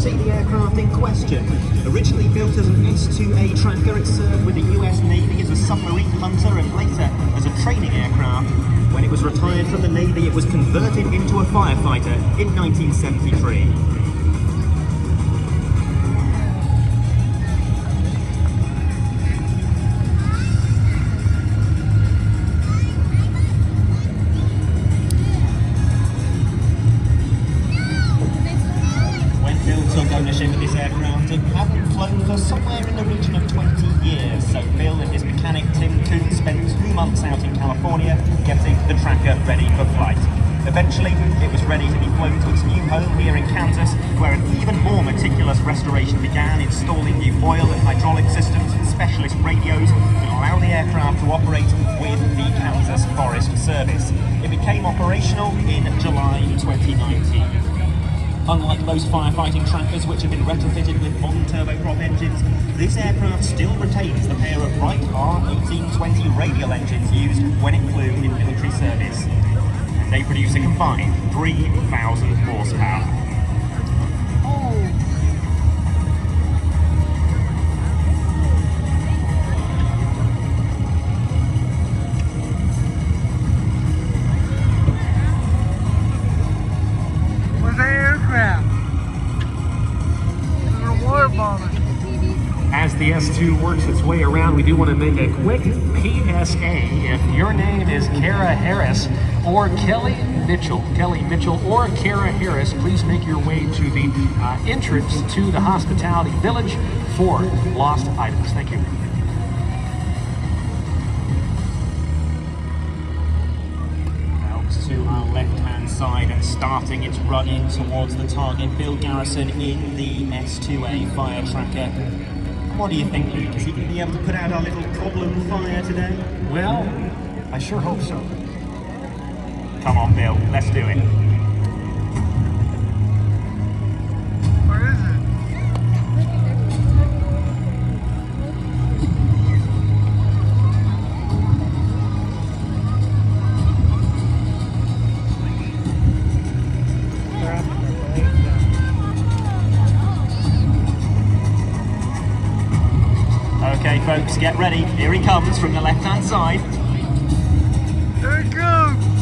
see the aircraft in question. Originally built as an S-2A tracker, it served with the US Navy as a submarine hunter and later as a training aircraft. When it was retired from the Navy, it was converted into a firefighter in 1973. Ownership of this aircraft, it hadn't flown for somewhere in the region of 20 years, so Bill and his mechanic Tim Coon spent 2 months out in California getting the tracker ready for flight. Eventually, it was ready to be flown to its new home here in Kansas, where an even more meticulous restoration began, installing new oil and hydraulic systems and specialist radios that allow the aircraft to operate with the Kansas Forest Service. It became operational in July 2019. Unlike most firefighting trackers which have been retrofitted with modern turboprop engines, this aircraft still retains the pair of Wright R1820 radial engines used when it flew in military service. They produce a combined 3,000 horsepower. As the S2 works its way around, we do want to make a quick PSA. If your name is Kara Harris or Kelly Mitchell, or Kara Harris, please make your way to the entrance to the Hospitality Village for lost items. Thank you. To our left-hand side and starting its run in towards the target, Bill Garrison in the S-2A fire tracker. What do you think, Luke? Is he going to be able to put out our little problem fire today? Well, I sure hope so. Come on, Bill, let's do it. Where is it? Okay, folks, get ready. Here he comes from the left-hand side. There he goes!